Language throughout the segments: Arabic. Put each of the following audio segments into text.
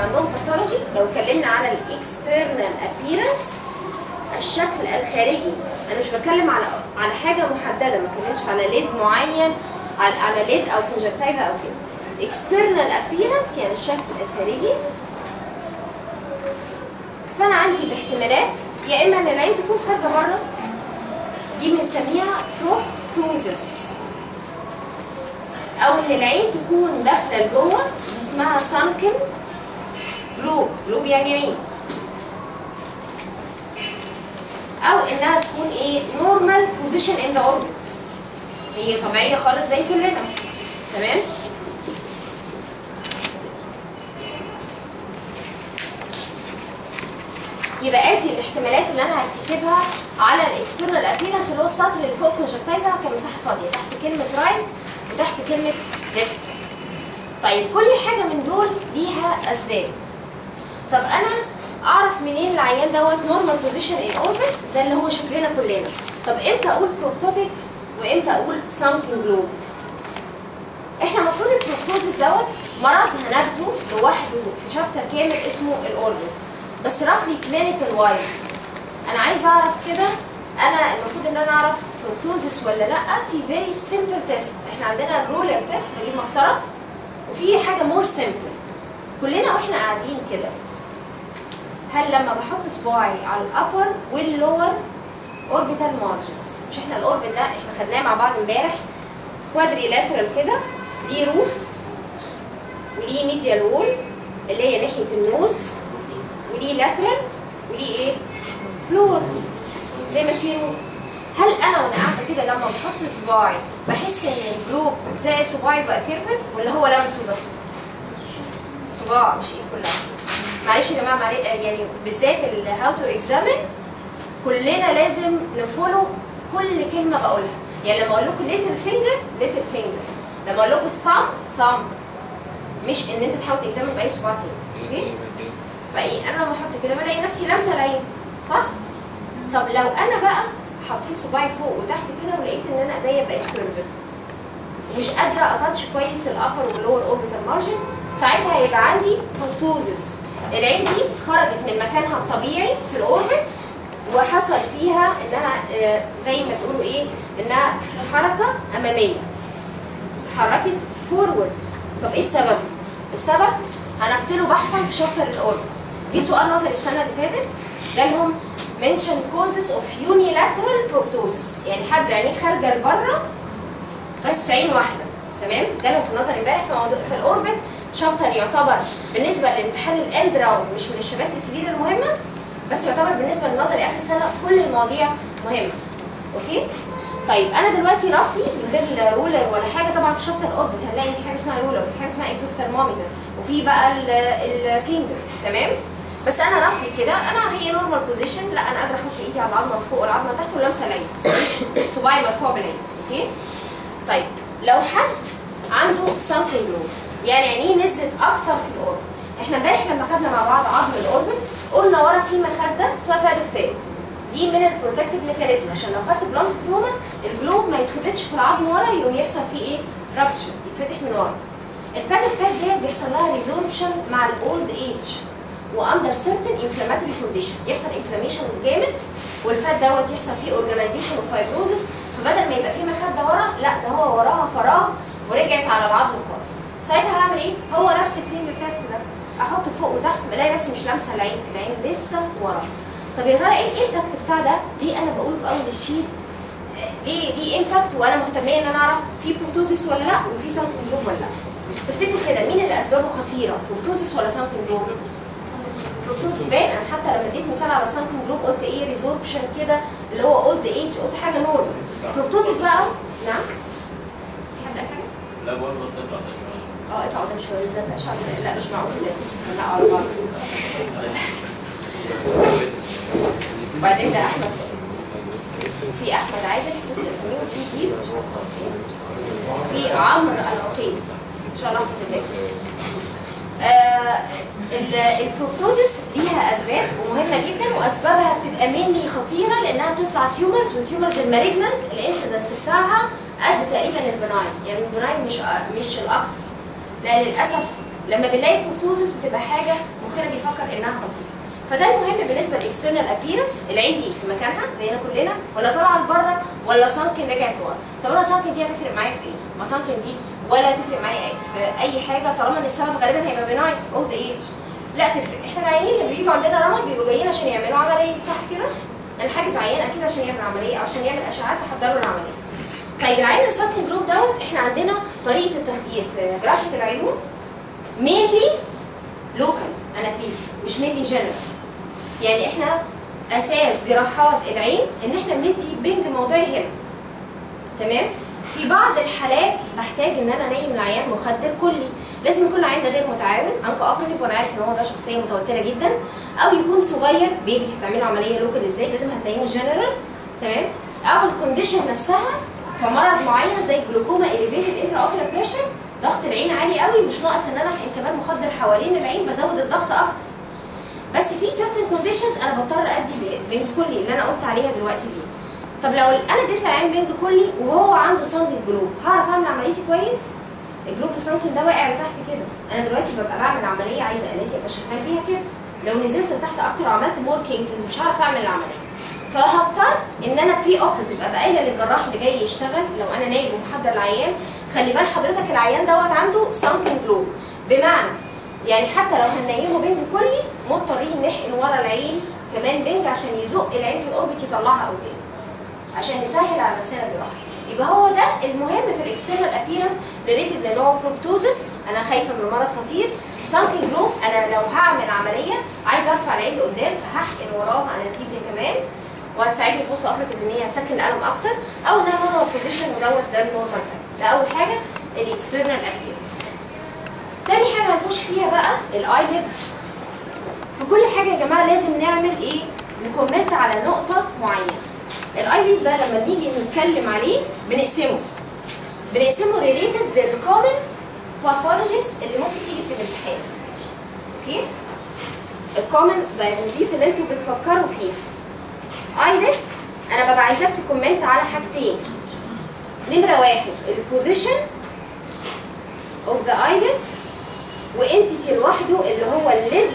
عندهم باثولوجي، لو اتكلمنا على الاكسترنال ابييرنس الشكل الخارجي، انا مش بتكلم على حاجه محدده، ما اتكلمش على ليد معين، على ليد او كونجكتيفا او كده. اكسترنال ابييرنس يعني الشكل الخارجي. فانا عندي الاحتمالات يا اما ان العين تكون خارجه بره، دي بنسميها بروبتوزس، او ان العين تكون داخله لجوه، دي اسمها سانكن جلوب. جلوب يعني عين. او انها تكون ايه نورمال بوزيشن ان ذا اوربت، هي طبيعيه خالص زي كلنا. تمام. يبقى ادي الاحتمالات اللي انا هكتبها على الاكسترنال ابيرنس، اللي هو السطر اللي فوق كونجكتيفا كمساحه فاضيه تحت كلمه رايت وتحت كلمه ليفت. طيب كل حاجه من دول ليها اسباب. طب انا اعرف منين العيان دوت نورمال بوزيشن ان اوربت؟ ده اللي هو شكلنا كلنا. طب امتى اقول بروبتوتيك وامتى اقول سانكن جلوب؟ احنا المفروض البروبتوزيس دوت مرض هناخده لوحده في شابتر كامل اسمه الاوربت، بس رفلي كلينيكال وايز انا عايز اعرف كده انا المفروض ان انا اعرف بروبتوزيس ولا لا في فيري سمبل تيست. احنا عندنا رولر تيست بجيب مسطره، وفي حاجه مور سمبل. كلنا واحنا قاعدين كده، هل لما بحط صباعي على الابر واللور اوربيتال مارجنز، مش احنا الاوربت ده احنا خدناه مع بعض امبارح كوادريلاترال كده، ليه روف وليه ميديال وول اللي هي ناحيه النوز، وليه لاترال وليه ايه فلور زي ما في روف. هل انا وانا قاعده كده لما بحط صباعي بحس ان الجلوب زي صباعي بقى كيرفت، ولا هو لمسه بس؟ صباع مش ايد كلها. معلش يا جماعه، يعني بالذات الهاو تو اكزامن كلنا لازم نفولو كل كلمه بقولها. يعني لما اقول لكم ليتل فينجر ليتل فينجر، لما اقول لكم ثامب ثامب، مش ان انت تحاول تكزامن باي صباع تاني. اوكي؟ فايه انا لما احط كده بلاقي نفسي لامسه العين، صح؟ طب لو انا بقى حطيت صباعي فوق وتحت كده ولقيت ان انا ايديا بقت كيرفت ومش قادره اتاتش كويس الابر واللور اوربيتال مارجن، ساعتها هيبقى عندي بروبتوزس. العين دي خرجت من مكانها الطبيعي في الاوربت وحصل فيها انها زي ما تقولوا ايه، انها حركه اماميه، اتحركت فورورد. طب ايه السبب؟ السبب هنقتله بحثا في شابتر الاوربت. دي سؤال نظري السنه اللي فاتت، جالهم mention causes of unilateral proptosis، يعني حد عينيه خارجه لبره بس عين واحده. تمام؟ جالهم في النظر امبارح في موضوع في الاوربت، شابتر يعتبر بالنسبه للامتحان الاند راوند مش من الشباتر الكبيره المهمه، بس يعتبر بالنسبه للنظري اخر السنه كل المواضيع مهمه. اوكي؟ طيب انا دلوقتي رفلي من غير رولر ولا حاجه، طبعا في شابتر الاوربت هنلاقي في حاجه اسمها رولر وفي حاجه اسمها اكزوثرمومتر وفي بقى الفينجر. تمام؟ بس انا رفلي كده، انا هي نورمال بوزيشن، لا انا قادره احط ايدي على العظمه من فوق والعظمه من تحت ولامسه العين، صباعي مرفوع بالعين. اوكي؟ طيب لو حد عنده سانكن جلوب يعني عينيه نزلت اكتر في الاوربت، احنا امبارح لما خدنا مع بعض عظم الاوربت قلنا ورا في مخده اسمها بادوفيل، دي من البروتكتيف ميكانيزم عشان لو خدت بلانت تروما الجلوب ما يتخبطش في العظم ورا، يقوم يحصل فيه ايه؟ رابتشر، يتفتح من ورا. البادوفيل ديت بيحصل لها ريزوربشن مع الاولد ايج واندر سيرتن انفلاماتوري كونديشن، يحصل انفلاميشن جامد والفات دوت يحصل فيه اورجانيزيشن وفايبروزس، فبدل ما يبقى فيه مخده ورا لا ده هو وراها فراغ ورجعت على العظم خالص. ساعتها هعمل ايه؟ هو نفس الفينجر تيست ده، احطه فوق وتحت بلاقي نفسي مش لامسه العين، العين لسه ورا. طب يا ترى ايه الامباكت بتاع ده؟ ليه انا بقوله في اول الشيت؟ ليه امباكت وانا مهتميه ان انا اعرف في بروبتوزيس ولا لا وفي سانكن جلوب ولا لا؟ تفتكروا كده مين اللي اسبابه خطيره؟ بروبتوزيس ولا سانكن جلوب؟ بروبتوزيس باين. انا حتى لما اديت مثال على سانكن جلوب قلت ايه؟ ريزوربشن كده اللي هو اولد ايج، قلت حاجه نورمال. بروبتوزيس بقى نعم؟ في حد قال حاجه؟ لا برضه بس اطلع قدام شويه. اطلع قدام شويه نزل اشعر. لا مش معقول لا على بعض. وبعدين ده احمد، في احمد عادل بص اساميه، وفي ديب مش عارفه ايه، في عمرو العقيل ان شاء الله احفظ الباقي. البروبتوزيس ليها اسباب ومهمه جدا، واسبابها بتبقى مني خطيره لانها بتطلع تيومرز، والتيومرز المالجنانت الانسيدنس بتاعها قد تقريبا البناين، يعني البناين مش الاكتر. لا للاسف لما بنلاقي بروبتوزس بتبقى حاجه مخنا بيفكر انها خطيره. فده المهم بالنسبه للاكسترنال ابييرنس. العين دي في مكانها زينا كلنا ولا طالعه لبره ولا سانكن رجعت لورا؟ طب انا سانكن دي هتفرق معايا في ايه؟ ما سانكن دي ولا تفرق معايا في اي حاجه طالما ان السبب غالبا هيبقى بناين اولد ايج. لا تفرق. احنا العيانين اللي بييجوا عندنا رمد بيبقوا جايين عشان يعملوا عمليه، صح كده؟ انا حاجز عيان اكيد عشان يعمل عمليه او عشان يعمل اشعاعات تحضر له العمليه. طيب العين السانكن جروب دوت احنا عندنا طريقه التخدير في جراحه العيون مينلي لوكال انستيزيا مش مينلي جنرال. يعني احنا اساس جراحات العين ان احنا بندي بنج موضعي هنا. تمام؟ في بعض الحالات بحتاج ان انا انيم العيان مخدر كلي، لازم يكون العيان ده غير متعاون انكو اوبريتيف وانا عارف ان هو ده شخصيه متوتره جدا، او يكون صغير بيبي هتعمل له عمليه لوكال ازاي؟ لازم هتنيمه جنرال. تمام؟ او الكونديشن نفسها كمرض معين زي الجلوكوما اليفيتد انترا اوكيولار بريشر، ضغط العين عالي قوي مش ناقص ان انا احقن كمان مخدر حوالين العين بزود الضغط اكتر. بس في certain conditions انا بضطر ادي بنج كلي اللي انا قلت عليها دلوقتي دي. طب لو انا اديت لعيان بنج كلي وهو عنده سانكن جلوب هعرف اعمل عمليتي كويس؟ الجلوب السانكن ده واقع لتحت كده، انا دلوقتي ببقى بعمل عمليه عايزه الاتي ابقى شغال بيها كده، لو نزلت لتحت اكتر وعملت مور كينج مش هعرف اعمل العمليه. فهضطر ان انا بري اوبريتيف ابقى قايله للجراح اللي جاي يشتغل لو انا نايم ومحضر العيان خلي بال حضرتك العيان دوت عنده سانكن جلوب، بمعنى يعني حتى لو هننيمه بنج كلي مضطرين نحقن ورا العين كمان بنج عشان يزق العين في الاوربت يطلعها قدام عشان نسهل على نفسنا الجراحه. يبقى هو ده المهم في الاكسترنال ابييرنس ريليتد لنوع بروبتوزس. انا خايفه من المرض خطير. سانكن جروب انا لو هعمل عمليه عايزه ارفع العين لقدام فهحقن وراها انستيزيا كمان وهتساعدني البوست اوبريتيف ان هي هتسكن الالم اكتر، او ان انا نورمال بوزيشن ودوت ده النورمال. ده اول حاجه الاكسترنال ابييرنس. تاني حاجه هنخش فيها بقى الايليد. في كل حاجه يا جماعه لازم نعمل ايه؟ نكومنت على نقطه معينه. الايليد ده لما نيجي نتكلم عليه بنقسمه ريليتد للكومن باثولوجيز اللي ممكن تيجي في الامتحان. اوكي؟ الكومن دايجنوزيز اللي انتوا بتفكروا فيها. ايليد انا ببقى عايزاك تكومنت على حاجتين. نمره واحد البوزيشن اوف ذا ايليد وانتيتي لوحده اللي هو الليد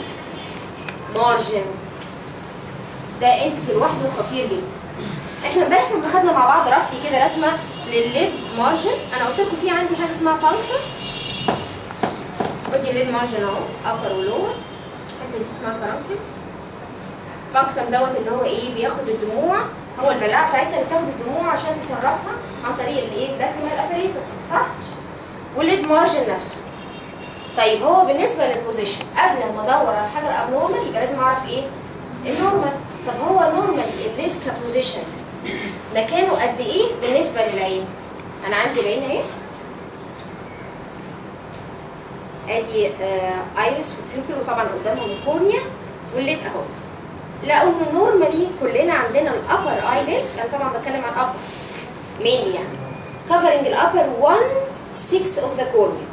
مارجن. ده انتيتي لوحده خطير جدا. احنا امبارح لما خدنا مع بعض رفلي كده رسمه للليد مارجن، انا قلت لكم في عندي حاجه اسمها بانكتر. ودي الليد مارجن اهو ابر ولور. الحته دي اسمها كرانكل. بانكتر دوت اللي هو ايه؟ بياخد الدموع، هو البلاعه بتاعتنا اللي بتاخد الدموع عشان تصرفها عن طريق الايه؟ اللاكريمال اباريتس، صح؟ والليد مارجن نفسه. طيب هو بالنسبه للبوزيشن قبل ما ادور على حاجه الابنورمال يبقى لازم اعرف ايه؟ النورمال. طب هو نورمال الليد كبوزيشن مكانه قد ايه بالنسبه للعين؟ انا عندي العين اهي ادي ايرس وبيوبل وطبعا قدامهم الكورنيا والليد اهو. لقوا ان نورمالي كلنا عندنا الابر ايليد، انا طبعا بتكلم عن الابر مينلي يعني كفرنج الابر 1/6 اوف ذا كورنيا.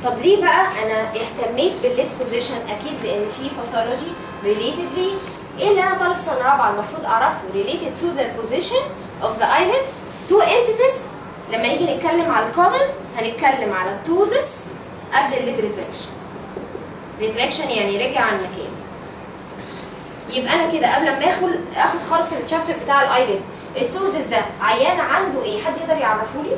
طب ليه بقى انا اهتميت بالليد بوزيشن؟ اكيد لان في باثولوجي ريليتد ليه. ايه اللي انا طالب سنه رابعه المفروض اعرفه ريليتد تو ذا بوزيشن اوف ذا ايليد؟ تو انتيتيز. لما نيجي نتكلم على الكومن هنتكلم على التوزس قبل الليد ريتراكشن. ريتراكشن يعني رجع عن مكانه. يبقى انا كده قبل ما اخد خالص الشابتر بتاع الايليد، التوزس ده عيان عنده ايه؟ حد يقدر يعرفه لي؟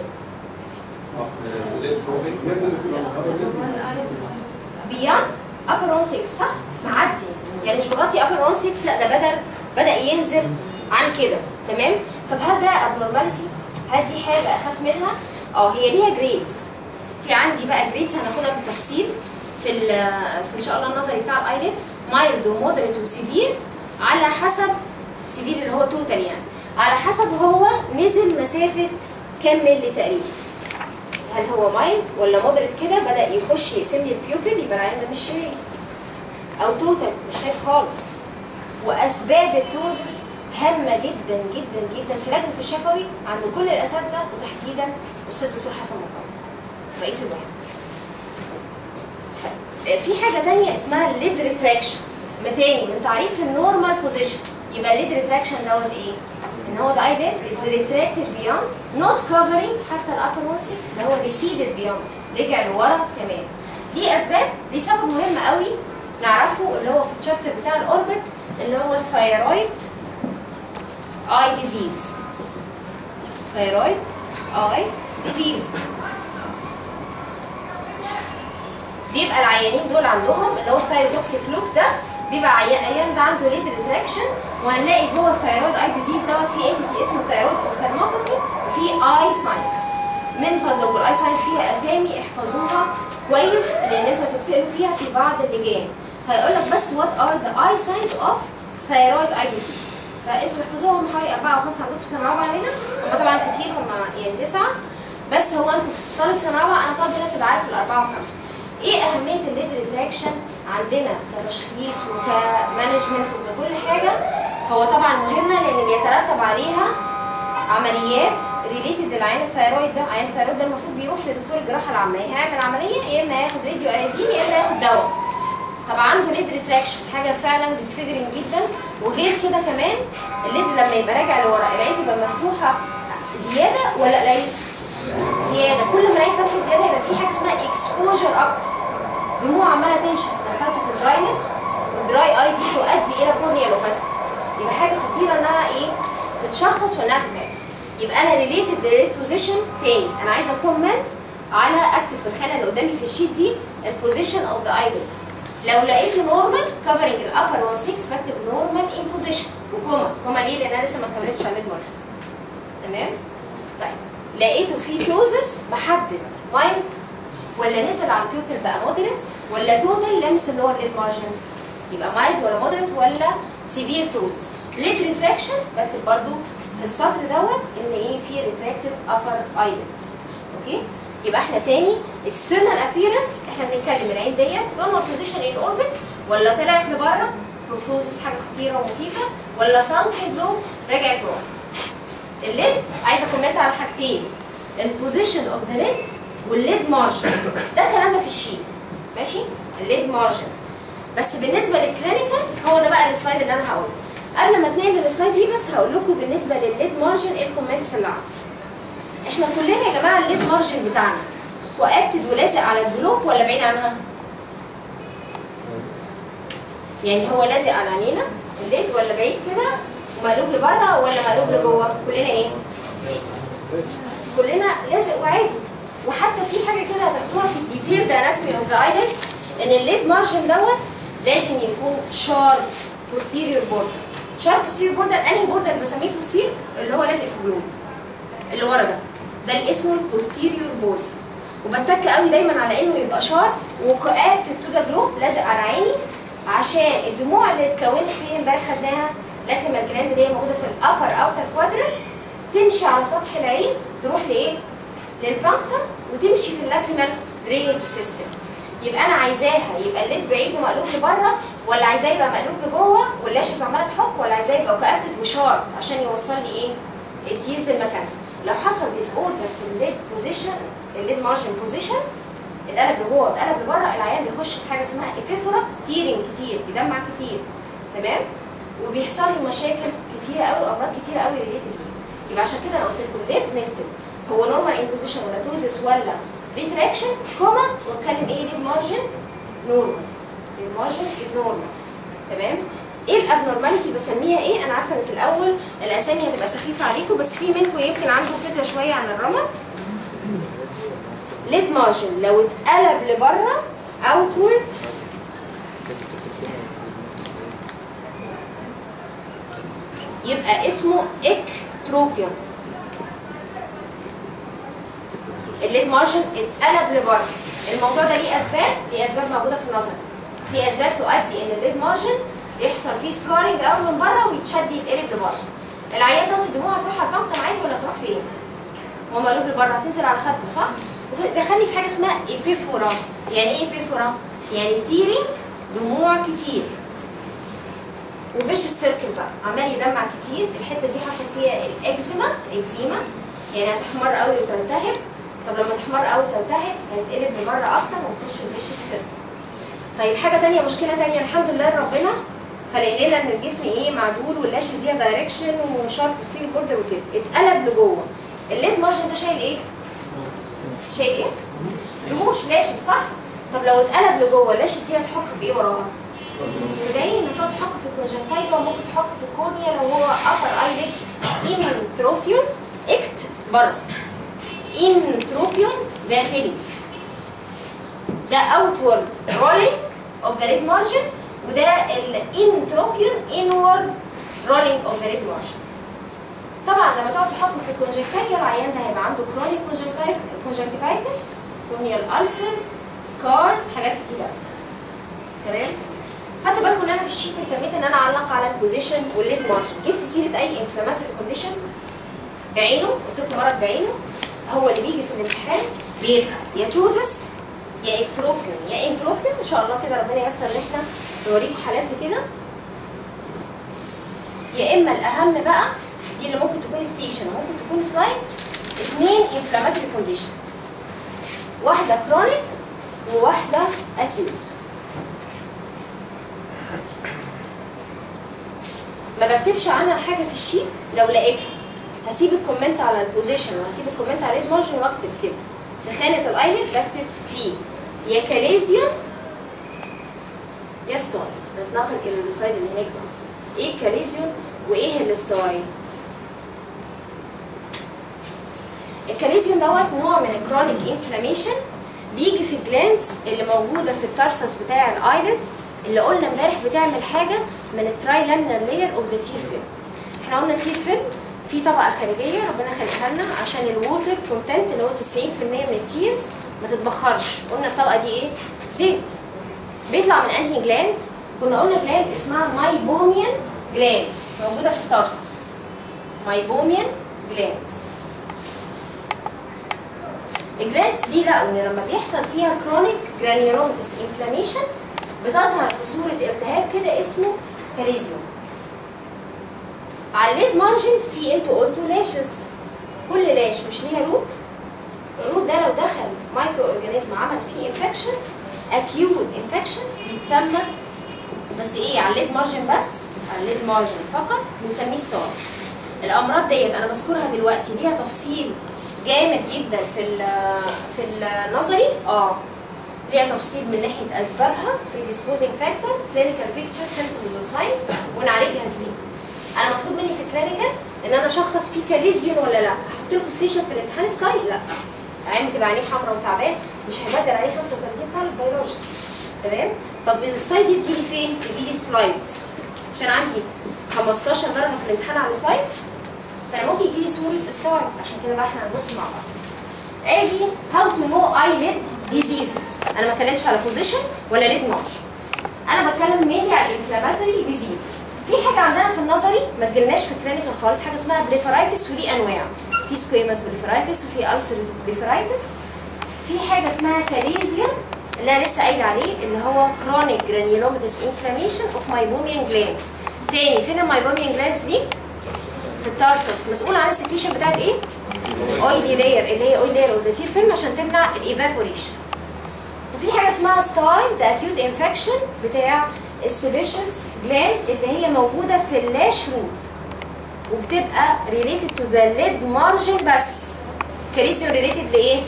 بياند upper 1/6 صح؟ معدي يعني مش بغطي upper 1/6 لا ده بدأ ينزل عن كده. تمام؟ طب هل ده abnormality؟ هل دي حاجة أخاف منها؟ هي ليها جريدز. في عندي بقى جريدز هناخدها بالتفصيل في إن شاء الله النظري بتاع الايليد، مايلد ومودريت وسيفير على حسب سيفير اللي هو توتال يعني على حسب هو نزل مسافة كام ملي تقريبا. هل هو مايلد ولا مودريت كده بدأ يخش يقسم لي البيوبل يبقى العين ده مش شايف، أو توتال مش شايف خالص. وأسباب التوزس هامة جدا جدا جدا في لجنة الشفوي عند كل الأساتذة وتحديدا أستاذ دكتور حسن مرتضى رئيس الوحدة. في حاجة تانية اسمها الليد ريتراكشن. تاني من تعريف النورمال بوزيشن يبقى الليد ريتراكشن دوت ايه؟ ان هو the eyelid is retracted beyond not covering حتى الupper 1/6 اللي هو receded beyond رجع لورا كمان. ليه اسباب؟ ليه سبب مهم قوي نعرفه اللي هو في الشابتر بتاع الاوربت اللي هو الثايرويد اي ديزيز. ثايرويد اي ديزيز بيبقى العيانين دول عندهم اللي هو الثايرويدوكسيك لوك ده، بيبقى عيان ده عنده ليد ريتراكشن، وهنلاقي جوه الثايرويد اي ديزيز دوت في انتيتي اسمه ثايرويد اوفثالموباثي وفي اي ساينس. من فضلكم الاي ساينس فيها اسامي احفظوها كويس لان انتوا هتتسالوا فيها في بعض اللجان. هيقول لك بس وات ار ذا اي ساينس اوف ثايرويد اي ديزيز، فانتوا تحفظوهم حوالي 4 أو 5 عندكم في سنه رابعه هنا، هم طبعا كتير، هم يعني 9، بس هو انتوا في طالب سنه رابعه، انا طالب هنا تبقى عارف الاربعه و5. ايه اهميه الليد ريفراكشن عندنا كتشخيص وكمانجمنت وككل حاجه؟ هو طبعا مهمه لان بيترتب عليها عمليات ريليتد للعين الثايرويد ده. عين الثايرويد ده المفروض بيروح لدكتور الجراحه العامه، يا هيعمل عمليه يا اما هياخد راديو ايودين يا اما هياخد دواء. طبعا عنده ليد ريتراكشن، حاجه فعلا ديسفيجرنج جدا. وغير كده كمان الليد لما يبقى راجع لورا العين تبقى مفتوحه زياده ولا قليل؟ زياده. كل ما العين فتحت زياده يبقى في حاجه اسمها اكسبوجر اكتر، دموع عماله تنشف، دخلته في الدراينس، والدراي اي دي تؤدي الى كورنيالوباستس. يبقى حاجه خطيره انها ايه؟ تتشخص وانها تتعالج. يبقى انا ريليتد لليد بوزيشن تاني، انا عايزه كومنت على اكتب في الخانه اللي قدامي في الشيت دي البوزيشن اوف ذا ايليد. لو لقيته نورمال كفرنج الابر 1/6 بكتب نورمال ان بوزيشن وكوما ليه؟ لان انا لسه ما اتكلمتش عن الليد مارجن. تمام؟ طيب لقيته فيه كلوزس بحدد مايلد ولا نزل على البيوبل بقى مودريت ولا توتال لمس اللي هو الليد مارجن، يبقى مايلد ولا مودريت ولا سيفير كلوزس. ليد ريتراكشن بكتب برضو في السطر دوت ان ايه؟ في ريتراكتد ابر ايليد. اوكي؟ يبقى احنا تاني اكسترنال ابييرنس احنا بنتكلم العين ديت نورمال بوزيشن ان اوربت ولا طلعت لبره بروتوزس حاجه خطيره ومخيفه ولا سانكن لو رجعت لورا. الليد عايزه كومنت على حاجتين، البوزيشن اوف ذا ليد والليد مارجن. ده الكلام ده في الشيت ماشي؟ الليد مارجن. بس بالنسبه للكلينيكال هو ده بقى السلايد اللي انا هقوله. قبل ما اتنقل للسلايد دي بس هقول لكم بالنسبه للليد مارجن ايه الكومنتس اللي عندي. احنا كلنا يا جماعه الليد مارجن بتاعنا كوابتد ولازق على الجلوب ولا بعيد عنها؟ يعني هو لازق على عينينا الليد ولا بعيد كده ومقلوب لبره ولا مقلوب لجوه؟ كلنا ايه؟ كلنا لازق وعادي. وحتى في حاجه كده هتاخدوها في الديتيل ده اناتومي اوف ذا ايليد ان الليد مارجن دوت لازم يكون شارب بوستيريور بوردر. شارب بوستيريور بوردر انهي بوردر اللي بسميه بوستير؟ اللي هو لازق في الجلوب اللي ورا ده اللي اسمه البوستيريور بوردر. وبتك قوي دايما على انه يبقى شارب وكوابتد تو ذا جلوب لازق على عيني عشان الدموع اللي اتكونت فين امبارح خدناها لاكريمال جلاند اللي هي موجوده في الابر اوتر كوادرنت تمشي على سطح العين تروح لايه؟ للبانكتم وتمشي في اللاكريمال درينج سيستم. يبقى انا عايزاها يبقى الليد بعيد ومقلوب لبره ولا عايزاه يبقى مقلوب لجوه واللاشز عماله تحك ولا عايزاه يبقى كوابتد وشارب عشان يوصل لي ايه؟ التيرز المكان. لو حصل ديس اوردر في الليد بوزيشن الليد مارجن بوزيشن اتقلب لجوه اتقلب لبره العيان بيخش في حاجه اسمها ايبيفورا تيرنج كتير بيدمع كتير. تمام؟ وبيحصل له مشاكل كتيره قوي وامراض كتيره قوي ريليتد ليه. يبقى عشان كده انا قلت لكم الليد نكتب هو نورمال ان بوزيشن ولا توزس ولا ريتراكشن كوما واتكلم ايه ليد مارجن نورمال. ليد مارجن از نورمال. تمام؟ ايه الابنورماليتي بسميها ايه؟ انا عارفه ان في الاول الاسامي هتبقى سخيفه عليكم بس في منكم يمكن عنده فكره شويه عن الرمد. ليد مارجن لو اتقلب لبره اوتورد يبقى اسمه اكتروبيون. الليد مارجن اتقلب لبره. الموضوع ده ليه اسباب موجوده في النظر. في اسباب تؤدي ان الليد مارجن يحصل فيه سكارنج قوي من بره ويتشد يتقلب لبره. العيان دوت الدموع هتروح على البانكتم عادي ولا تروح فين؟ هو مقلوب لبره هتنزل على خده صح؟ دخلني في حاجه اسمها ايبيفورا. يعني ايه ايبيفورا؟ يعني تيرنج دموع كتير. وفيش السيركل بقى عمال يدمع كتير. الحته دي حصل فيها الاكزيما يعني هتحمر قوي وتلتهب. طب لما تحمر قوي وتلتهب هتقلب لبره اكتر وتخش الفيش السيركل. طيب حاجه ثانيه مشكله ثانيه الحمد لله ربنا فلقينا لنا ان الجفن ايه معدول واللاشز دي دايركشن وشارب ستيل بوردر وكده، اتقلب لجوه. الليد مارجن ده شايل ايه؟ شايل ايه؟ رموش لاشز صح؟ طب لو اتقلب لجوه اللاشز دي هتحك في ايه وراها؟ في العين، هتقعد تحك في الكونجنكتيفا وممكن تحك في الكورنيا لو هو ابر ايليد انتروبيون اكت بره. انتروبيون داخلي. ده اوتورد رولينج اوف ذا ليد مارجن، وده الانتروبيون انورد رولينج اوف ذا ليد مارجن. طبعا لما تقعد تحكم في الكونجكتيفا العيان ده هيبقى عنده كرونيك كونجكتيفايتس، كورنيال ألسرز، سكارز، حاجات كتير قوي. تمام؟ خدت بالكم ان انا في الشيت اهتميت ان انا اعلق على البوزيشن والليد مارجن، جبت سيره اي انفلاماتوري كونديشن بعينه، قلت لكم مرض بعينه هو اللي بيجي في الامتحان بيبقى يا توزس يا اكتروبيون يا انتروبيون. ان شاء الله كده ربنا ييسر ان احنا نوريكم حالات لكده. يا اما الاهم بقى دي اللي ممكن تكون ستيشن وممكن تكون سلايد، 2 انفلاماتوري كونديشن، واحده كرونيك وواحده اكيوت. ما بكتبش عنها حاجه في الشيت، لو لقيتها هسيب الكومنت على البوزيشن وهسيب الكومنت على المارجن واكتب كده في خانه الايلت، بكتب فيه يا كاليزيوم يا ستاي. نتنقل الى السلايد اللي هناك بقى. ايه الكاليزيوم وايه الاستواي؟ الكاليزيوم دوت نوع من الكرونيك انفلاميشن بيجي في الجلاندز اللي موجوده في الترسس بتاع الايلت، اللي قلنا امبارح بتعمل حاجه من التراي لامينار لاير اوف ذا تير فيلم. احنا قلنا تير فيلم في طبقه خارجيه ربنا خلقها لنا عشان الووتر كونتنت اللي هو 90% من التيرز ما تتبخرش. قلنا الطبقه دي ايه؟ زيت. بيطلع من انهي جلاند؟ كنا قلنا جلاند اسمها مايبوميان جلاندز موجوده في الترسس. مايبوميان جلاندز. الجلاندز دي لقوا ان لما بيحصل فيها كرونيك جرانيولوماتس انفلاميشن بتظهر في صوره التهاب كده اسمه كاليزيوم. على الليد مارجن في انتوا قلتوا لاشز، كل لاش مش ليها روت. الروت ده لو دخل مايكرو اورجانيزم عمل فيه انفكشن، اكيوت انفكشن، بيتسمى بس ايه على الليد مارجن، بس على الليد مارجن فقط بنسميه ستار. الامراض ديت انا بذكرها دلوقتي ليها تفصيل جامد جدا في النظري، ليها تفصيل من ناحيه اسبابها، predisposing factor، clinical picture، symptoms وساينز، ونعالجها ازاي. انا مطلوب مني في الكلينيكال ان انا اشخص فيه كاليزيون ولا لا. هحط لكم ستيشن في الامتحان سكاي؟ لا. عين بتبقى عينيه حمراء وتعبان مش هيبدل عليه 35 طالب بيولوجي. تمام؟ طب السلايد دي تجيلي فين؟ تجيلي سلايدز، عشان عندي 15 درجه في الامتحان على السلايدز، فانا ممكن يجيلي صوره استوعب. عشان كده بقى احنا هنبص مع بعض. ادي هاو تو نو ايليد ديزيزز. انا ما اتكلمتش على بوزيشن ولا ليد مارش، انا بتكلم مينلي على الانفلاماتوري ديزيزز. في حاجه عندنا في النظري ما تجيلناش في الكلينيكال خالص، حاجه اسمها بليفرايتس، وليه انواع. في سكويماس بليفرايتس وفي ألسريتيف بليفرايتس. في حاجه اسمها كاليزيوم اللي انا لسه قايله عليه، اللي هو كرونيك جرانيولوماتس انفلاميشن اوف مايبوميان جلاندز. تاني فين المايبوميان جلاندز دي؟ في التارسس، مسؤول عن السكريشن بتاعت ايه؟ اويلي لاير، اللي هي اويلي لاير اوف ذا تير فيلم عشان تمنع الايفابوريشن. وفي حاجه اسمها ستاي، ده اكيوت انفكشن بتاع السيبيشس جلاند اللي هي موجوده في اللاش روت، وبتبقى ريليتد تو ذا ليد مارجن بس. كاليزيوم ريليتد لايه؟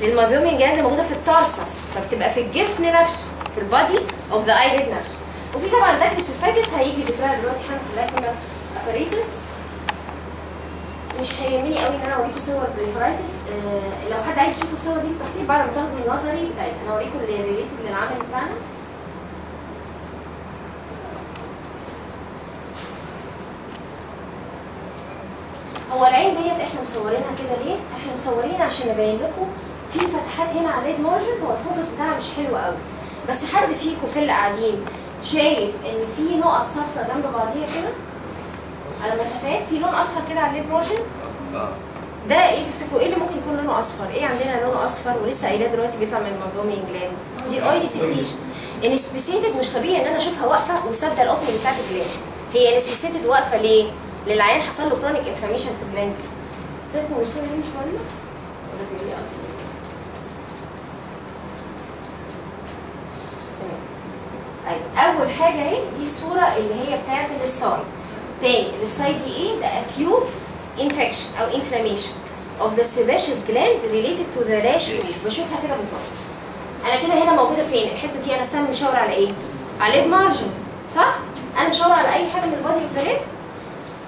للمايبوميان جلاند اللي موجوده في التارسس، فبتبقى في الجفن نفسه، في البادي اوف ذا ايليد نفسه. وفي طبعا اللاكتوسيستايتس هيجي ذكرها دلوقتي حالا في اللاكتولا اباريتس. مش هيهمني قوي ان انا اوريكم صور البليفرايتس، لو حد عايز يشوف الصور دي بالتفصيل بعد ما تاخدوا النظري بتاعتنا، انا هوريكم اللي ريليتد للعمل بتاعنا. هو العين ديت احنا مصورينها كده ليه؟ احنا مصورينها عشان نبين لكم في فتحات هنا على الليد مارجن، هو الفوكس بتاعها مش حلو قوي، بس حد فيكم في اللي قاعدين شايف ان في نقط صفرا جنب بعضيها كده على مسافات، في لون اصفر كده على الليد مارجن؟ ده ايه تفتكروا؟ ايه اللي ممكن يكون لونه اصفر؟ ايه عندنا لونه اصفر ولسه قايلاه دلوقتي بيطلع من المايبوميان جلاند؟ دي الاويلي سكريشن. انسبيسيتد مش طبيعي ان انا اشوفها واقفه وسادة الاوبننج بتاعت الجلاند. هي انسبيسيتد واقفه ليه؟ للعيان حصل له كرونيك انفلاميشن في الجلاند دي. سيبكم من الصوره دي مش مهمه؟ ولا بيقول لي ايوه اول حاجه اهي دي الصوره اللي هي بتاعت الستاي. تاني الستاي دي ايه؟ ده acute infection او inflammation of the sebaceous gland related to the rash wound. بشوفها كده بالظبط. انا كده هنا موجوده فين؟ الحته دي انا السهم مشاور على ايه؟ على الليد مارجن صح؟ انا مشاور على اي حاجه من البادي اوف ذا ليد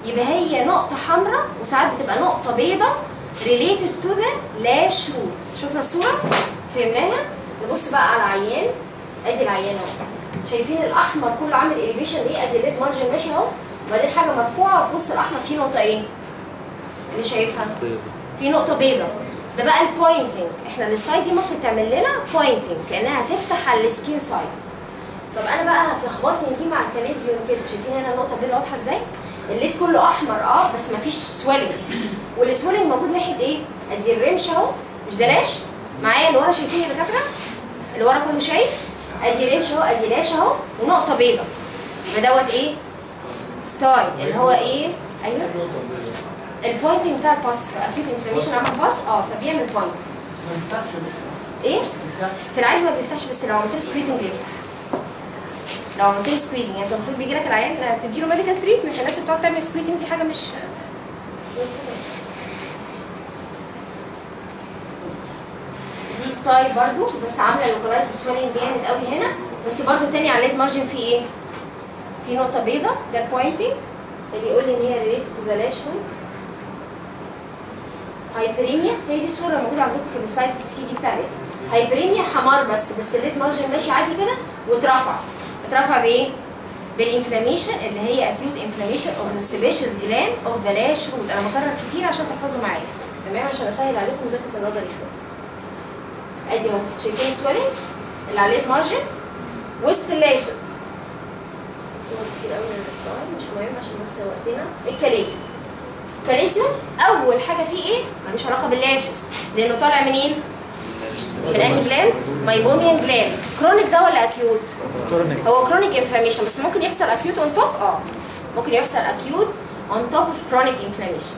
يبقى هي نقطه حمراء وساعات بتبقى نقطه بيضاء related to the lash wound. شفنا الصوره؟ فهمناها؟ نبص بقى على العيان. ادي العيان اهو. شايفين الاحمر كله عامل اليفيشن ايه؟ ادي الليد مارجن ماشي اهو وبعدين حاجه مرفوعه وفي وسط الاحمر في نقطه ايه؟ اللي شايفها؟ في نقطه بيضاء. ده بقى البوينتنج. احنا السلايد دي ممكن تعمل لنا بوينتنج كانها هتفتح على السكين سايد. طب انا بقى هتلخبطني دي مع الكاليزيوم كده. شايفين هنا النقطه البيضاء واضحه ازاي؟ الليد كله احمر بس مفيش سويلنج. والسويلنج موجود ناحيه ايه؟ ادي الرمش اهو. مش ده لاش؟ معايا اللي ورا شايفين يا دكاتره؟ اللي ورا كله شايف؟ ادي رمش اهو، ادي لاش اهو ونقطه بيضاء. يبقى دوت ايه؟ ستاي اللي هو ايه؟ ايوه البوينتنج بتاع الباس. اكيد انفلاميشن عمل باس فبيعمل بوينت. ما بيفتحش ايه؟ في العادي ما بيفتحش بس لو عملت له سكويزنج بيفتح. لو عملت له سكويزنج يعني انت المفروض بيجي لك العيان تديله ميديكال تريتمنت. الناس اللي بتقعد تعمل سكويزنج دي حاجه مش دي ستايل برضو بس عامله لوكالايز سويلنج جامد قوي هنا بس برضو تاني على الليد مارجن في ايه؟ في نقطه بيضاء ده البوينتنج اللي يقول لي ان هي ريليتد تو ذا لاش. هايبريميا هي دي الصوره الموجوده عندكم في السلايدز السي دي بتاع الاسم. هايبريميا حمار بس الليد مارجن ماشي عادي كده اترفع بايه؟ بالانفلاميشن اللي هي acute inflammation of the sebaceous gland of the lash root. انا بكرر كتير عشان تحفظوا معايا تمام عشان اسهل عليكم مذاكره النظري شويه. ادي اهو شايفين السويلنج اللي عليه مارجن وسط اللاشز. صور كتير قوي من الستايل مش مهم عشان بس وقتنا. الكاليزيوم. الكاليزيوم اول حاجه فيه ايه؟ ملوش علاقه باللاشز لانه طالع منين؟ من انهي جلاند؟ مايبوميان جلاند. كرونيك ده ولا اكيوت؟ هو كرونيك انفلاميشن بس ممكن يحصل اكيوت اون توب ممكن يحصل اكيوت اون توب اوف كرونيك انفلاميشن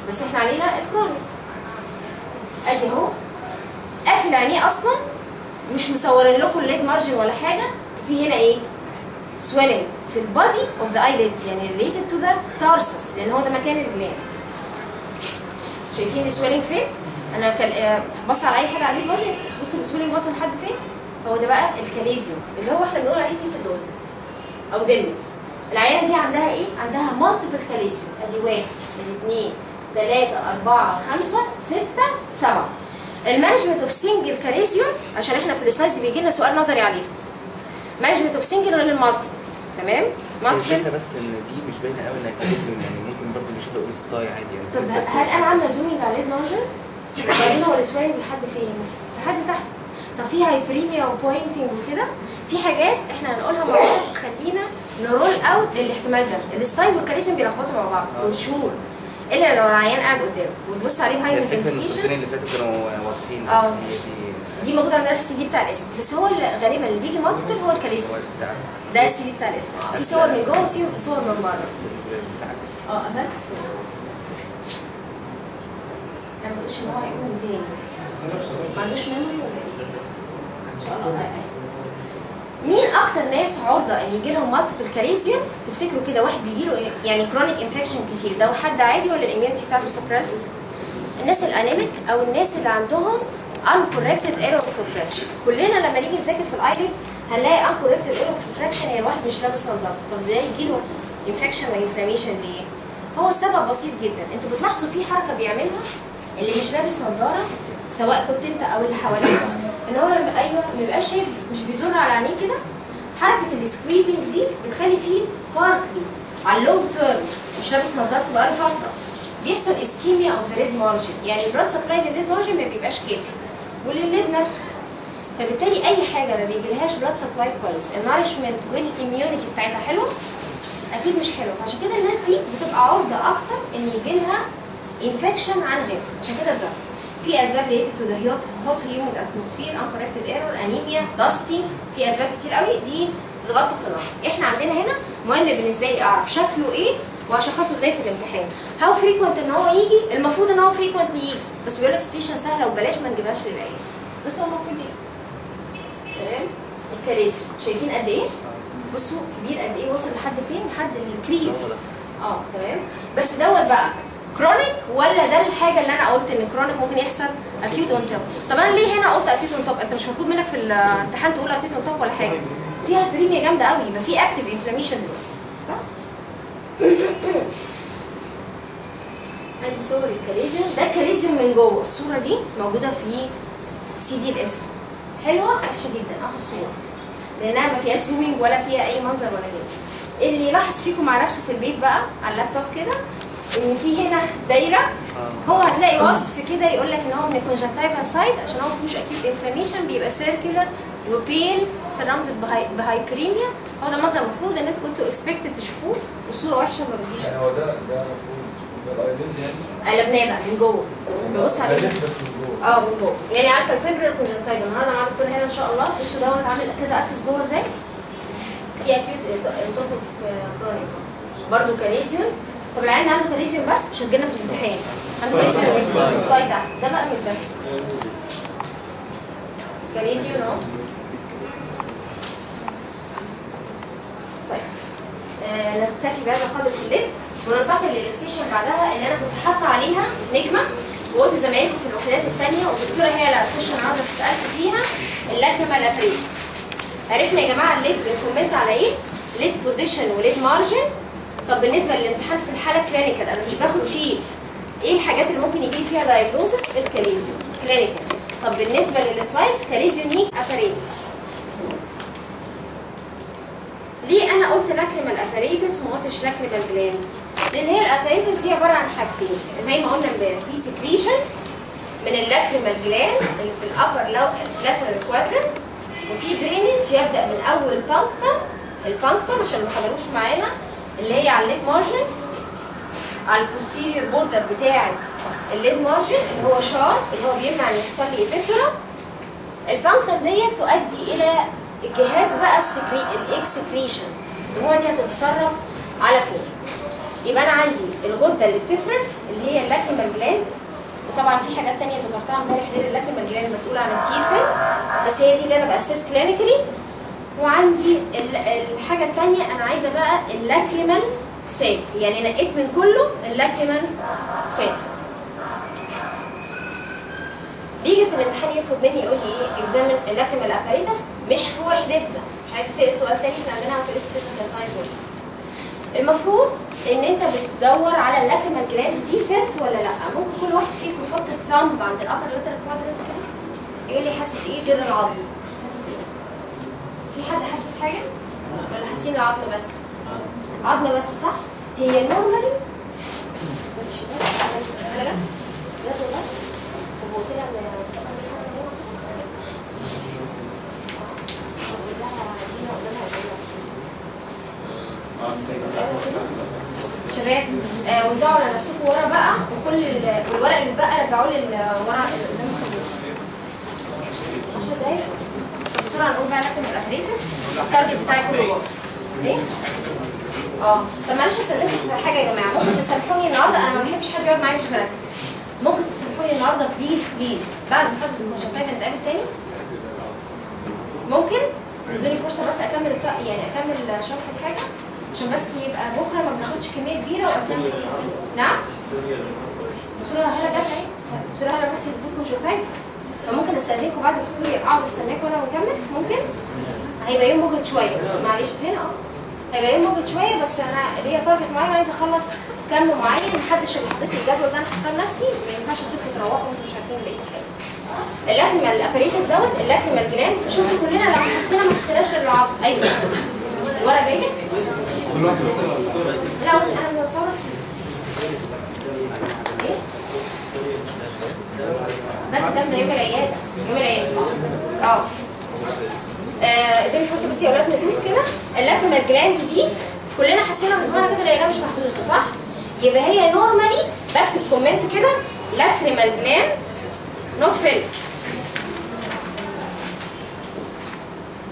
بس احنا علينا الكرونيك. ادي اهو قافل عينيه اصلا مش مصورين لكم الليد مارجن ولا حاجه. في هنا ايه؟ سويلنج في البادي اوف ذا ايليد يعني ريليتد تو ذا تارسس لان هو ده مكان الجلاند. شايفين السويلنج فين؟ انا بص على اي حاجه عليه المارجن بص السويلنج وصل لحد فين؟ هو ده بقى الكاليزيوم اللي هو احنا بنقول عليه كيس الدول او دنيا. العيانه دي عندها ايه؟ عندها مالتيبل كاليزيوم. ادي 1 2 3 4 5 6 7. المانجمنت اوف سنجل كاليزيوم عشان احنا في السلايدز بيجي لنا سؤال نظري عليها. مانجمنت اوف سنجل غير المالتيبل تمام؟ الفكره بس ان دي مش باينه قوي انها كاليزيوم يعني ممكن برضه نشوفها اقول ستاي عادي يعني. طب هل انا عامله زومينج على الليد مارجن؟ وبعدين هو السويلنج لحد فين؟ لحد تحت. طب في هايبريميا وبوينتنج وكده في حاجات احنا هنقولها مع بعض تخلينا نرول اوت الاحتمال ده. الستايل والكاليزيوم بيلخبطوا مع بعض فور شور الا لو العيان قاعد قدامه وتبص عليه بهايبر الفكره اللي فاتوا كانوا واضحين. دي موجوده عندنا في السي دي بتاع الاسم بس هو غالبا اللي بيجي مالتيبل هو الكاليزيوم. ده السي دي بتاع الاسم. في صور من جوه وفي صور من بره. قفلت الصور. انا ما تقولش ان هو هيقول من تاني. ما عندوش ميموري ولا ايه؟ ان شاء الله. مين اكتر ناس عرضه ان يجي لهم مالتيبل كاليزيوم؟ تفتكروا كده واحد بيجي له يعني كرونيك انفكشن كتير ده حد عادي ولا الاميونيتي بتاعته سبريست؟ الناس الانيميك او الناس اللي عندهم uncorrected error of refraction. كلنا لما نيجي نذاكر في الايليد هنلاقي uncorrected error of refraction يعني الواحد مش لابس نظارته. طب ده يجي له انفكشن وانفلاميشن ليه؟ هو السبب بسيط جدا. انتوا بتلاحظوا في حركه بيعملها اللي مش لابس نظاره سواء كنت انت او اللي حواليك ان هو لما ما بيبقاش شايف مش بيزور على عينيه كده. حركه السكويزنج دي بتخلي فيه بارتلي على اللونج تيرم مش لابس نظارته بقاله فتره بيحصل اسكيميا اوف ذا ريد مارجن يعني البلاد سبلاي للريد مارجن ما بيبقاش كافي وللليد نفسه. فبالتالي اي حاجه ما بيجيلهاش بلاد سبلاي كويس النارشمنت والاميونيتي بتاعتها حلوه اكيد مش حلوه. فعشان كده الناس دي بتبقى عرضه اكتر ان يجي لها انفكشن عن غيرها. عشان كده اتذكر في اسباب related to the hot humid atmosphere uncorrected error انيميا داستي. في اسباب كتير قوي دي تتغطى في النظر. احنا عندنا هنا مهم بالنسبه لي اعرف شكله ايه واشخصه ازاي في الامتحان. هاو فريكوينت ان هو يجي؟ المفروض ان هو فريكوينتلي يجي بس بيقول لك ستيشن سهله وبلاش ما نجيبهاش للعيال بس هو المفروض يجي. تمام؟ الكاليزيوم شايفين قد ايه؟ بصوا كبير قد ايه، وصل لحد فين؟ لحد الكريز. تمام. بس دوت بقى كرونيك ولا ده الحاجه اللي انا قلت ان كرونيك ممكن يحصل اكيوت اون توب؟ طب انا ليه هنا قلت اكيوت اون توب؟ انت مش مطلوب منك في الامتحان تقول اكيوت اون توب ولا حاجه. فيها بريميا جامده قوي، يبقى في اكتيف انفلاميشن دلوقتي، صح؟ ادي صور الكاليزيوم، ده الكاليزيوم من جوه، الصوره دي موجوده في سي دي الاسم. حلوه وحشه جدا اهو الصوره، لانها ما فيهاش زومينج ولا فيها اي منظر ولا كده. اللي يلاحظ فيكم مع نفسه في البيت بقى على اللابتوب كده ان في هنا دايره، هو هتلاقي وصف كده يقول لك ان هو من الكونجكتيفا سايد عشان هو ما فيهوش اكيوت انفلاميشن، بيبقى سيركيولر وبيل سراوندد بهايبريميا. هو ده المنظر المفروض ان انتوا كنتوا اكسبكتد تشوفوه، والصوره وحشه ما بتجيش. يعني هو ده المفروض ده الايلاند يعني قلبناه بقى من جوه، ببص عليه بس من جوه. من جوه، يعني عارفه الفيبرال كونجكتيفا. النهارده مع الدكتور هنا ان شاء الله. بصوا دوت عامل كذا ابسس جوه ازاي، في اكيوت انتروفيك كرونيك برضه كاليزيون. طب العيان عنده كاليزيون بس مش هتجينا في الامتحان، عنده كاليزيون سلايد تحت ده بقى من ده كاليزيون اهو. طيب نكتفي بهذا القدر في الليل وننتقل للستيشن بعدها اللي انا كنت حاطه عليها نجمه، وقلت زمايلكم في الوحدات الثانيه والدكتوره هي اللي هتخش النهارده تسالكم فيها اللاكريمال ابريز. عرفنا يا جماعه الليد بنكومنت على ايه؟ ليد بوزيشن وليد مارجن. طب بالنسبه للامتحان في الحاله كلينيكال انا مش باخد شيت، ايه الحاجات اللي ممكن يجي لي فيها دايجنوزس؟ الكاليزيوم كلينيكال. طب بالنسبه للسلايدز كاليزيونيك اباريتس. ليه انا قلت لاكريمال اباريتس وما قلتش لاكريمال جلاند؟ لان هي الاباريتس دي عباره عن حاجتين زي ما قلنا امبارح، في سكريشن من اللاكريمال جلاند اللي في الابر لاترال كوادرنت، وفي درينج يبدا من اول البانكتم عشان ما حضروش معانا اللي هي على الليد مارجن، على البوستيريور بوردر بتاعه الليد مارجن اللي هو شارب اللي هو بيمنع ان يحصل لي ابيثرا. البانكتم ديت تؤدي الى الجهاز بقى الاكسكريشن، الدموع دي هتتصرف على فين؟ يبقى انا عندي الغده اللي بتفرز اللي هي اللاكريمال جلاند، وطبعا في حاجات ثانيه ذكرتها امبارح غير اللاكريمال جلاند مسؤوله عن التيرفل، بس هي دي اللي انا باسس كلينيكالي. وعندي الحاجه الثانيه انا عايزه بقى اللاكريمال ساك، يعني نقيت من كله اللاكريمال ساك. بيجي في الامتحان يطلب مني يقول لي ايه اكزامن اللاكريمال اباريتس، مش في وحدتنا، مش عايز اسال سؤال ثاني احنا عندنا هتقيس فيزيكال ساينس. المفروض ان انت بتدور على اللاكريمال جلاند دي فيرت ولا لا. ممكن كل واحد فيكم يحط الثامب عند الابر لاترال كوادرنت كده يقول لي حاسس ايه غير العظم؟ حاسس ايه؟ في حد حاسس حاجه؟ ولا حاسين العظم بس؟ عظم بس صح؟ هي نورمالي لا والله. طب هو طلع شباب وزعوا على نفسكم ورا بقى، وكل والورق اللي بقى رجعوه للورق اللي قدامكم 10 دقايق. بسرعه نقول بقى لكم الابريتس التارجت بتاعي كله باظ. ايه؟ طب معلش استاذنكم في حاجه يا جماعه، ممكن تسامحوني النهارده، انا ما بحبش حد يقعد معايا مش مركز. ممكن تسامحوني النهارده بليز بعد محاضره المشافيه نتقابل تاني؟ ممكن؟ ادوني فرصه بس اكمل اكمل شرح الحاجه عشان بس يبقى بكره ما بناخدش كميه كبيره واسامي. نعم؟ دكتوره هلا جت اهي، دكتوره هلا نفسي تديكم مشافيه، فممكن استاذنكم بعد الدكتور اقعد استناكم وانا ونكمل؟ ممكن؟ هيبقى يوم مجهد شويه بس معلش هنا هيبقى يوم مجهد شويه، بس انا ليا تارجت معين عايزه اخلص كم معين. محدش اللي حطيت لي الجدول ده انا حاطاه لنفسي، ما ينفعش اسيبكم تروحوا وانتم مش عارفين بقيه الحاجه. اللاكريمال اباريتس دوت اللاكريمال جلاند، شفتوا كلنا لما حسينا ما حسيناش غير العظم. ايوه الورق باين؟ لا انا بصورت ايه؟ بنك دم ده يوم العياد، يوم العياد ادوني فرصه بس يا اولاد ندوس كده. اللاكريمال جلاند دي كلنا حسينا بصبعنا كده لقيناها مش محسوسه صح؟ يبقى هي نورمالي بكتب كومنت كده لاكريمال جلاند نوت فيلد.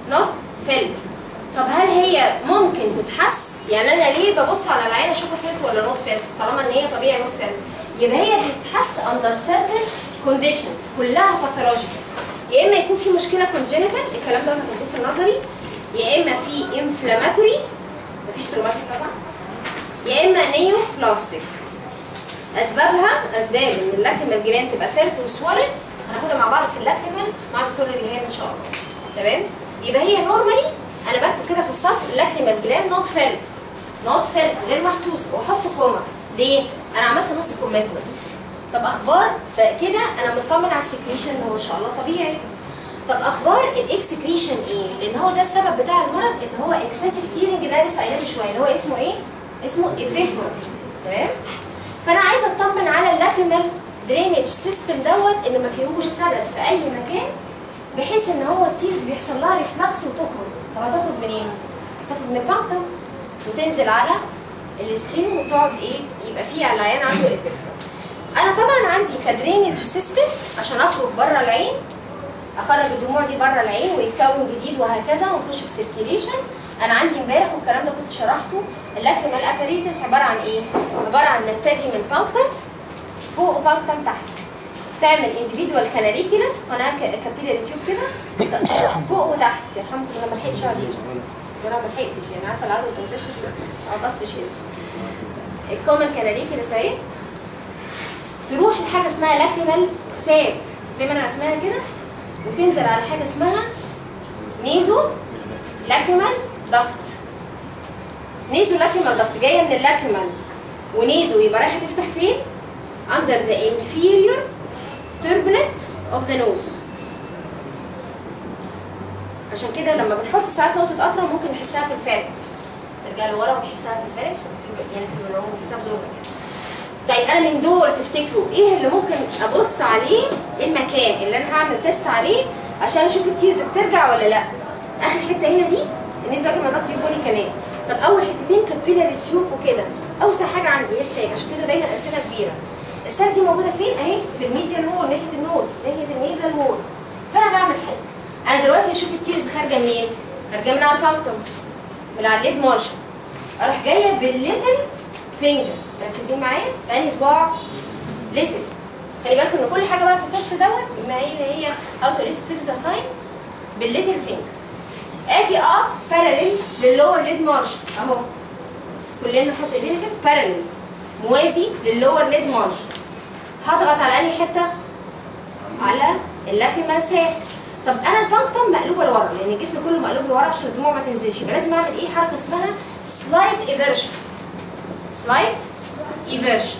نوت فيلد. طب هل هي ممكن تتحس؟ يعني انا ليه ببص على العين اشوفها فيلد ولا نوت فيلد؟ طالما ان هي طبيعي نوت فيلد، يبقى هي بتتحس اندر سيرتن كونديشنز كلها باثولوجيكال. يا اما يكون في مشكله كونجينيتال، الكلام ده هتاخدوه في النظري، يا اما في انفلاماتوري، مفيش تروماتيك طبعا، يا اما نيو بلاستيك. اسباب ان اللاكريمال جلاند تبقى فيلت وسوالن هناخدها مع بعض في اللاكريمال مع دكتور الريهان ان شاء الله. تمام؟ يبقى هي نورمالي انا بكتب كده في السطر اللاكريمال جلاند نوت فيلت غير محسوسه، واحط كوما. ليه؟ انا عملت نص كومنت بس. طب اخبار كده انا مطمن على السكريشن ان هو ان شاء الله طبيعي. طب اخبار الاكسكريشن ايه؟ لان هو ده السبب بتاع المرض اللي هو اكسسيف تيرنج اللي انا لسه قايله شويه اللي هو اسمه ايه؟ اسمه ابيفور. تمام؟ فانا عايزه اطمن على اللاكريمال درينج سيستم دوت انه ما فيهوش سدد في اي مكان، بحيث ان هو التيرز بيحصل لها ريفلكس وتخرج. طب هتخرج منين؟ هتخرج من البانكتم وتنزل على السكين وتقعد ايه؟ يبقى فيه على العيان عنده ابيفور. انا طبعا عندي كدرينج سيستم عشان اخرج بره العين، اخرج الدموع دي بره العين ويتكون جديد وهكذا ونخش في سيركيليشن. انا عندي امبارح والكلام ده كنت شرحته، اللاكريمال اباريتس عباره عن ايه؟ عباره عن نبتدي من بانكتم فوق وبانكتم تحت، تعمل انديفيدوال كاناليكيولس قناه كابيلاري تيوب كده فوق وتحت. يرحمكم انا ما لحقتش اقعد بصراحه، ما لحقتش يعني، عارفه العدوى بتنتشر ما قصتش هنا. الكومن كاناليكيولس اهي تروح لحاجه اسمها لاكريمال ساك زي ما انا رسمها كده، وتنزل على حاجه اسمها نيزو لاكريمال دكت. نيزو لاكريمال دكت جايه من اللاكريمال، ونيزو يبقى رايحه تفتح فين؟ under the inferior turbinate of the nose. عشان كده لما بنحط ساعات نقطه قطره ممكن نحسها في الفارنكس، نرجع لورا ونحسها في الفارنكس يعني في البلعوم ونحسها في زورنا كده. طيب انا من دول تفتكروا ايه اللي ممكن ابص عليه؟ المكان اللي انا هعمل تيست عليه عشان اشوف التيرز بترجع ولا لا. اخر حته هنا دي النسبه كمان دي بوني كمان. طب اول حتتين كابيلاري تيوب وكده، اوسع حاجه عندي هي الساك، عشان كده دايما ارسمها كبيره. الساك دي موجوده فين؟ اهي في الميديال وول ناحيه النوز، ناحيه النيزل وول. فانا بعمل حاجه، انا دلوقتي هشوف التيرز خارجه منين؟ خارجه من على البانكتوم، من على الليد مارشل. اروح جايه بالليتل فينجر، مركزين معايا؟ بأنهي صباع؟ ليتل. خلي بالكم ان كل حاجه بقى في التست دوت بما هي هاو تو ريست فيزيكال ساين بالليتل فينجر. اجي اقف باراليل لللور ليد مارشل اهو، كلنا نحط ايدينا كده باراليل موازي لللور ليد مارشل. هضغط على انهي حته؟ على اللاكريمال ساك. طب انا البانكتوم مقلوبه لورا لان الجفن كله مقلوب لورا عشان الدموع ما تنزلش، يبقى لازم اعمل ايه؟ حركه اسمها سلايد ايفيرشن. سلايد ايفيرشن،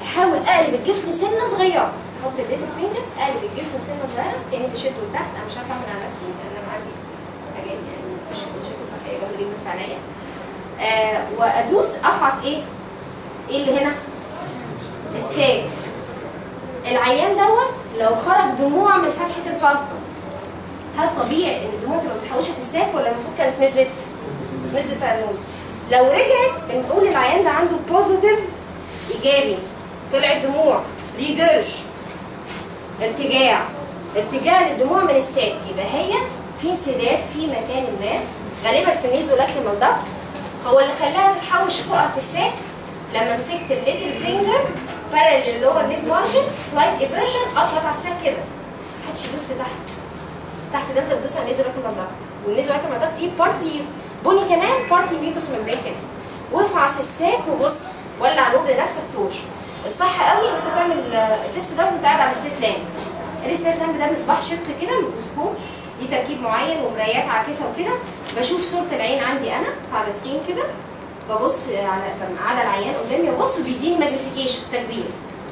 احاول اقلب الجفن سنه صغيره، احط الليتل فينجر اقلب الجفن سنه صغيره كاني بشده لتحت. انا مش عارفه اعمل على نفسي لان انا عندي حاجات يعني مش مشاكل صحيه جامده جدا في عينيا. وادوس افحص ايه اللي هنا؟ الساك. العيان دوت لو خرج دموع من فتحه البانكتوم، هل طبيعي ان الدموع تبقى متحوشه في الساك ولا المفروض كانت نزلت على النوز؟ لو رجعت بنقول العيان ده عنده بوزيتيف ايجابي، طلعت دموع ريجرج، ارتجاع للدموع من الساك، يبقى هي في انسداد في مكان ما غالبا في النيزو لاكريمال داكت هو اللي خلاها تتحوش فوقها في الساك. لما مسكت الليتل فينجر باراليل للور ليد مارجن سلايد ايفيرجن اضغط على الساك كده، محدش يدوس تحت ده انت بتدوس على النيزو لاكريمال داكت، والنيزو لاكريمال داكت دي بارتلي بوني كمان بارتلي ميوكوس ممبرين كمان. وافعص الساك وبص، ولع نور لنفسك توش. الصح قوي ان انت تعمل التست ده وانت قاعد على السيت لامب. السيت لامب ده مصباح شق كده ميكروسكوب ليه تركيب معين ومرايات عاكسه وكده، بشوف صوره العين عندي انا على سكين كده، ببص على العيان قدامي وبص وبيديني ماجنيفيكيشن تكبير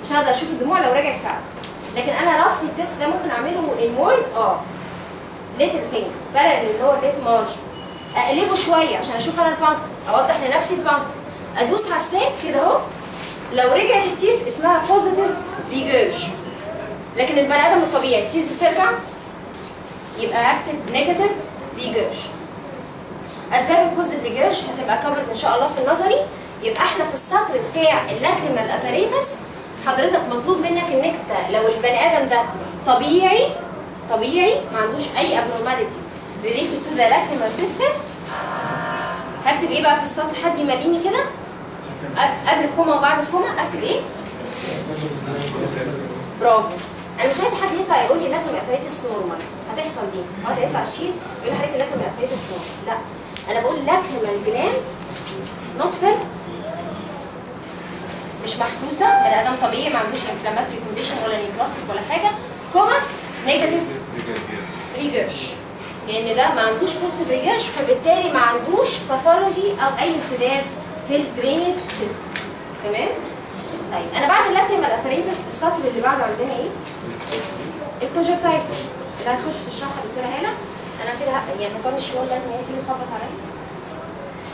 عشان اقدر اشوف الدموع لو رجعت فعلا. لكن انا رفض التست ده ممكن اعمله المورد ليتل فينجر باراليل اللي هو الليت مارجن، اقلبه شويه عشان اشوف انا البانكتوم، اوضح لنفسي البانكتوم، ادوس على الساك كده اهو. لو رجعت التيرز اسمها بوزيتيف ريجيرج، لكن البني ادم الطبيعي التيرز بترجع يبقى اكتب نيجاتيف ريجيرج. اسباب البوزيتيف ريجيرج هتبقى كفرد ان شاء الله في النظري. يبقى احنا في السطر بتاع اللاكريمال اباريتس حضرتك مطلوب منك ان انت لو البني ادم ده طبيعي ما عندوش اي ابنورماليتي ريليتد تو ذا لاكريمال سيستم، هكتب ايه بقى في السطر؟ حد يمليني كده قبل الكوما وبعد الكوما اكتب ايه؟ برافو. انا مش عايزه حد يطلع يقول لي لاكريمال اباريتس نورمال، هتحصل دي وقت يطلع الشيت يقول لحضرتك لاكريمال اباريتس نورمال، لا انا بقول لاكريمال جلاند نوت فيلت، مش محسوسه، بني ادم طبيعي ما عندوش انفلاماتوري كونديشن ولا نيوبلاستيك ولا حاجه، كوما نيجاتيف ريجرش، لان ده ما عندوش بوزيتيف ريجرش، فبالتالي ما عندوش باثولوجي او اي انسداد في الدرينج سيستم. تمام؟ طيب انا بعد اللاكريمال اباريتس السطر اللي بعده عندنا ايه؟ الكونجكتيفا اللي هتخش تشرحها الدكتوره هاله. انا كده يعني هطنش شويه لازم هي تيجي تخبط عليا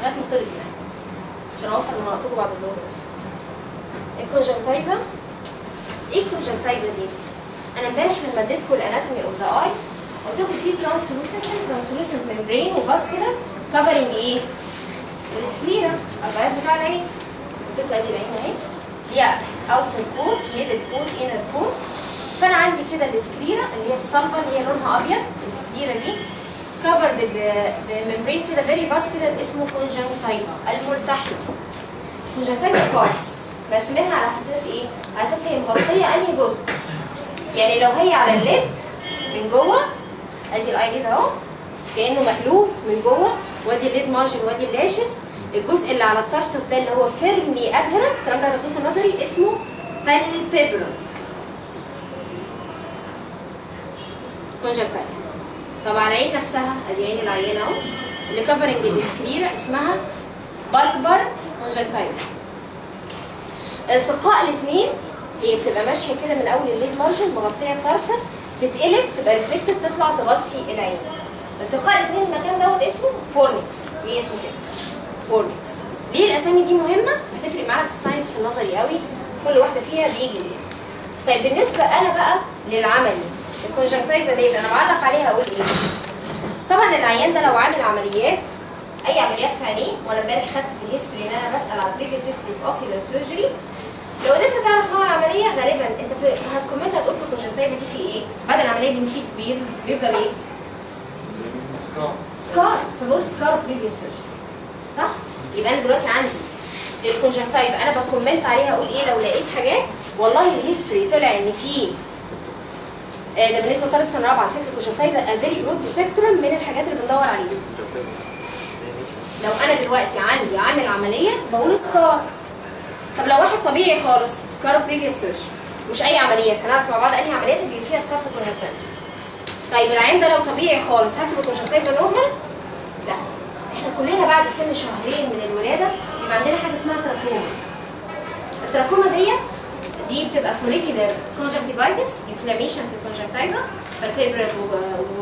لغايه ما تطلب يعني عشان اوفر من وقتكم بعد الظهر بس. الكونجكتيفا ايه الكونجكتيفا دي؟ انا امبارح لما اديتكم الاناتومي اوف ذا اي قلت لكم في ترانسلوسنت ممبرين وفاسكولار كفرنج ايه؟ السكليرا البياض بتاع العين. قلت لكم ادي العين اهي ليها اوتر كوت ميدل كوت انر كوت، فانا عندي كده السكليرا اللي هي الصلبه اللي هي لونها ابيض، السكليرا دي كفرد بممبرين كده فيري فاسكولار اسمه كونجكتيفا الملتحم. كونجكتيفا بارتس بس منها على اساس ايه؟ على اساس هي مغطيه انهي جزء؟ يعني لو هي على الليد من جوه ادي الاي ليد اهو كانه مقلوب من جوه، وادي الليد مارجن وادي اللاشز، الجزء اللي على الترسس ده اللي هو فيرملي ادهرنت، الكلام ده هتاخدوه في النظري اسمه بالبيبرون كونجكتيفا. طبعا العين نفسها ادي عين العينه اهو اللي كفرنج السكليرا اسمها بالبر كونجكتيفا. التقاء الاثنين هي بتبقى ماشيه كده من اول الليد مارجن مغطيه الترسس، تتقلب تبقى ريفلكتد تطلع تغطي العين. التقاء الاثنين المكان دوت اسمه فورنكس، ليه اسمه كده؟ فورنكس. ليه الاسامي دي مهمه؟ هتفرق معانا في الساينس في النظري قوي، كل واحده فيها بيجي ليه. طيب بالنسبه انا بقى للعملي الكونجكتيفا ديت انا بعلق عليها اقول ايه؟ طبعا العيان ده لو عامل عمليات اي عمليات في عينيه، وانا امبارح خدت في الهيستوري ان انا بسال على بريفيس هيستوري في اوكيولار سيرجري، لو قدرت تعرف نوع العمليه غالبا انت هتكومنت هتقول في الكونجكتيفا دي في ايه؟ بعد العمليه بنسيب بيفضل ايه؟ سكار، فبقول سكار اوف بريفيس سيرجري صح؟ يبقى انا دلوقتي عندي الكونجكتيفا انا بكومنت عليها اقول ايه لو لقيت حاجات والله الهيستوري طلع ان في ده بالنسبه لطالب سنه رابعه على فكره الكونجكتيفا فيري برود سبيكتروم من الحاجات اللي بندور عليها. لو انا دلوقتي عندي عامل عمليه بقول سكار. طب لو واحد طبيعي خالص سكار بريفيس سيرجري مش اي عمليات، هنعرف مع بعض انهي عمليات اللي فيها سكار في الكونجكتيفا. طيب العين ده لو طبيعي خالص هكتب الكونجكتيفا نورمال؟ لا، احنا كلنا بعد سن شهرين من الولاده يبقى عندنا حاجه اسمها تراكوما. التراكوما دي بتبقى فوليكولار كونجكتيفايتس انفلاميشن في الكونجكتيفا بالبيبرال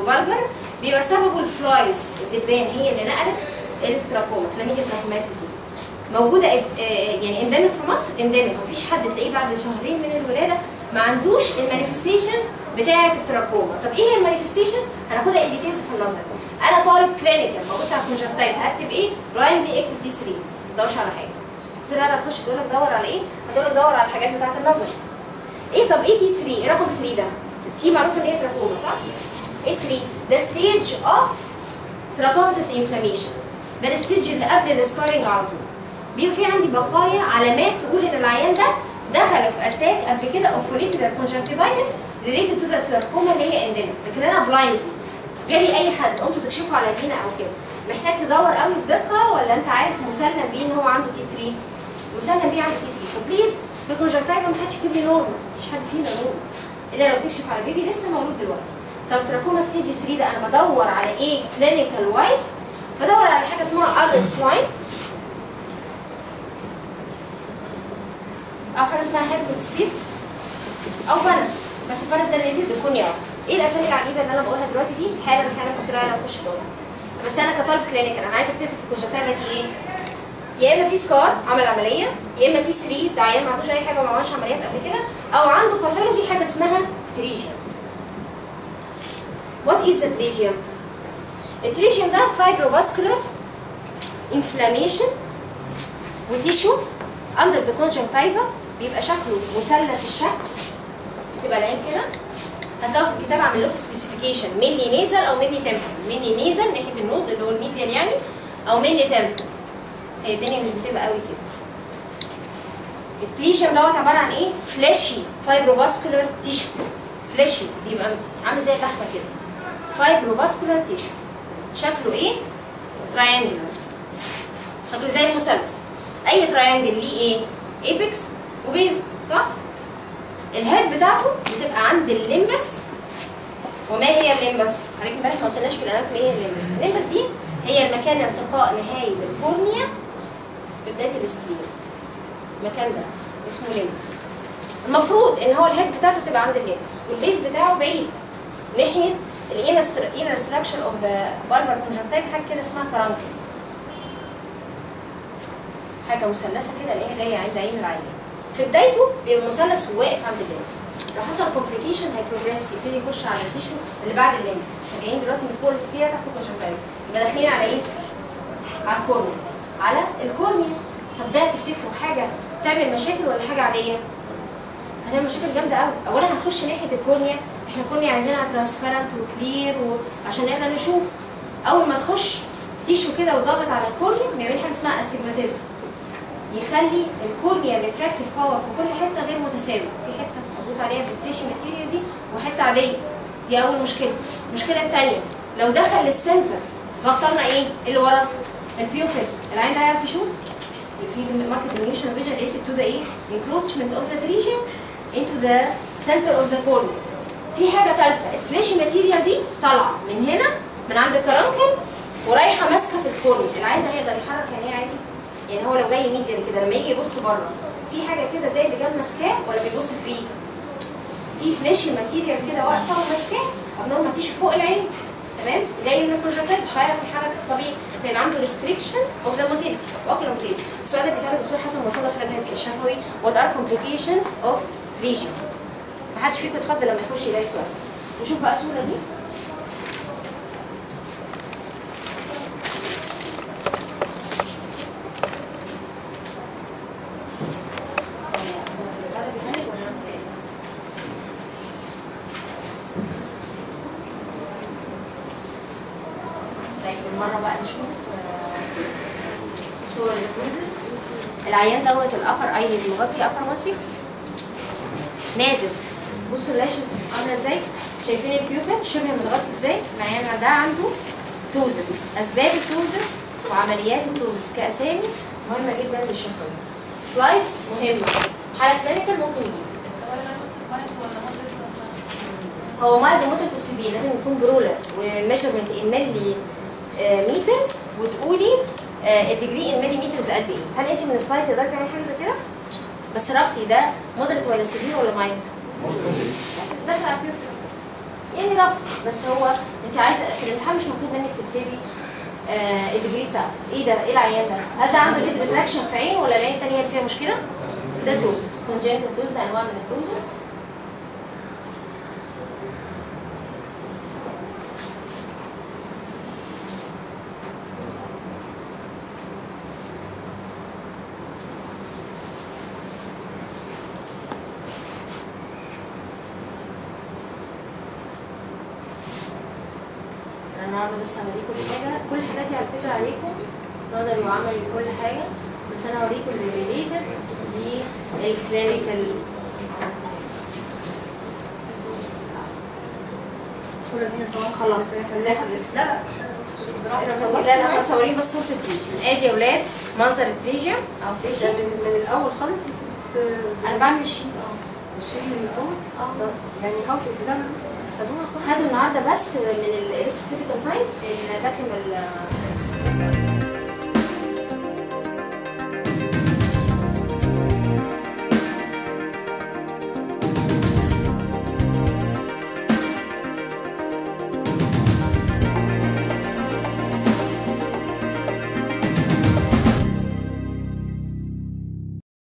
وبالبر، بيبقى سببه الفلايز الدبان هي اللي نقلت التراكوما كلاميديا تراكوماتيس دي. موجوده يعني انديميك في مصر، انديميك مفيش حد تلاقيه بعد شهرين من الولاده ما عندوش المانيفستيشنز بتاعه التراكوما. طب ايه هي المانيفستيشنز؟ هناخدها ان ديتيلز في النظر. انا طالب كلينيكال ببص على الكونجكتيفا هكتب ايه؟ بلايندلي اكتب تي 3 ما تدورش على حاجه. قلت لها هتخش تقول لك دور على ايه؟ هتقول لك دور على الحاجات بتاعه النظر. ايه طب ايه تي 3؟ ايه رقم 3 ده؟ التي معروف ان هي تراكوما صح؟ ايه 3؟ ده ستيج اوف تراكوماتيس انفلاميشن، ده الستيج اللي قبل السكارينج على طول. بيبقى في عندي بقايا علامات تقول ان العيان ده دخل في اتاك قبل كده اوف فوليكولار كونجكتيفايتس ريليتد تو ذا تراكوما اللي هي انديميك، لكن انا بلايند جالي اي حد قمتوا تكشفوا على دينا او كده محتاج تدور قوي بدقه ولا انت عارف مسلم بيه ان هو عنده تي 3؟ مسلم بيه عنده تي 3. فبليز في الكونجكتيفا ما حدش يكتب لي نورمال، مفيش حد فينا نورمال الا لو تكشف على بيبي لسه مولود دلوقتي. طب تراكوما ستيج 3 ده انا بدور على ايه كلينيكال وايز؟ بدور على حاجه اسمها ارلت سلاين او حاجه اسمها هيد سبيتس او بانس، بس البانس ده اللي تكون يعرف ايه الاسامي العجيبه اللي انا بقولها دلوقتي دي حالا كنت رايحه اخش دلوقتي. بس انا كطالب كلينيكال انا عايزه اكتب في الكونجكتيفا دي ايه؟ يا اما في سكار عمل عمليه، يا اما تي 3 ده عيان ما عندوش اي حاجه وما عملش عمليات قبل كده، او عنده باثولوجي حاجه اسمها تريجيوم. وات از ذا تريجيوم؟ التريجيوم ده فايبروفاسكولار انفلاميشن وتيشو اندر ذا كونجكتيفا، بيبقى شكله مثلث الشكل، تبقى العين كده. هتلاقوا في الكتاب عامل لكم سبيسيفيكيشن مينلي نيزل او مينلي تمبل. مينلي نيزل ناحيه النوز اللي هو الميديال يعني، او مينلي تمبل. هي الدنيا مش بتبقى قوي كده. التريجيوم دوت عباره عن ايه؟ فلاشي فايبروفاسكولار تيشو فليشي بيبقى عامل زي اللحمه كده. فايبروفاسكولار تيشو شكله ايه؟ تراينجلر، شكله زي المثلث. اي تراينجل ليه ايه؟ ايبكس وبيز، صح؟ الهيد بتاعته بتبقى عند الليمبس. وما هي الليمبس؟ حضرتك امبارح ما قلتلناش في الاناتومي ايه الليمبس. الليمبس دي هي المكان التقاء نهايه الكورنيا ببدايه السكلير. المكان ده اسمه ليمبس. المفروض ان هو الهيد بتاعته تبقى عند الليمبس والبيز بتاعه بعيد ناحيه الانر ستراكشر اوف ذا باربر كونجكتيف، حاجه كده اسمها كرانكل، حاجه مثلثه كده اللي هي جايه عند عين العين. في بدايته بيبقى مثلث وواقف عند الليمبس. لو حصل كومبليكيشن هيبروجريس، يبتدي يخش على التيشو اللي بعد الليمبس. جايين دلوقتي من فوق السفير تحت الكونجكتيف، يبقى داخلين على ايه؟ على الكورنيا، على الكورنيا. طب ده تفتكروا حاجه تعمل مشاكل ولا حاجه عاديه؟ هتعمل مشاكل جامده قوي. اولا هنخش ناحيه الكورنيا، احنا الكورنيا عايزينها ترانسبيرنت وكلير عشان نقدر نشوف. اول ما تخش تيشو كده وضغط على الكورنيا بيعمل حاجه اسمها استجماتيزم، يخلي الكورنيا ريفراكتيف باور في كل حته غير متساوي. في حته مضغوط عليها بالفريش ماتيريال دي وحته عاديه. دي اول مشكله. المشكله الثانيه لو دخل للسنتر غطرنا ايه؟ اللي ورا البيوبل، العين ده هيعرف يشوف. في market diminution of vision related to the ايه؟ encroachment of the region into the center of the cornea. في حاجه ثالثه، الفريش ماتيريال دي طالعه من هنا من عند الكرانكل ورايحه ماسكه في الكورنيا. العين ده هيقدر يحرك يعني عادي؟ يعني هو لو جاي ميديان كده لما يجي يبص بره في حاجه كده زي اللي جنب ماسكاه ولا بيبص فري؟ في فليش ماتيريال كده واقفه وماسكاه ابنورمال تيشو فوق العين، تمام؟ جاي من البروجكتات مش هيعرف يحرك طبيعي، فيبقى عنده ريستريكشن اوف ذا موتيليتي اوف اوكيولار موتيليتي. السؤال ده بيسال الدكتور حسن مرتضى في لجنه الشفوي وات ار كومبليكيشنز اوف تريجن. محدش فيكم يتخض لما يخش يلاقي سؤال. نشوف بقى الصوره دي. مرة بقى نشوف صور الكروزس. العيان دوت الابر ايليد مغطي ابر 1/6 نازل. بصوا اللاشز عامله ازاي؟ شايفين البيوبل شبه متغطي ازاي؟ العيان ده عنده توزس. اسباب التوزس وعمليات التوزس كاسامي مهمه جدا للشفوي. سلايدز مهمه. حاله كلينيكال ممكن يجي. هو مايلد ومودريت وسيفير، لازم يكون برولر وميجرمنت ان ملي مترز وتقولي الديجري ان ملي مترز قد ايه. هل انت من السلايد تقدري تعملي حاجه زي كده؟ بس رفلي ده مودريت ولا سيفير ولا مايلد؟ داخل على يعني رفلي. بس هو انت عايزه في الامتحان مش مطلوب منك تكتبي الديجري بتاعه. ايه ده؟ ايه العيان ده؟ هل ده عنده ريد ريتراكشن في عين ولا العين الثانيه اللي فيها مشكله؟ ده توزس، كونجنتال توزس، ده انواع من التوزس. النهارده بس هوريكم الحاجه، كل الحاجات دي على فكره عليكم نظري وعملي كل حاجه، بس انا هوريكم اللي ريليتد للكلينيكال. كل دي نظام خلصت. ازاي حضرتك؟ لا خلاص هوريكم بس صوره التريجيوم. ادي يا اولاد منظر التريجيوم او فيشن من الاول خالص. انت انا بعمل الشيت الشيت من الاول. طب يعني هاو تو اكزامن خدوا النهارده بس من الفيزيكال ساينس اللي داخل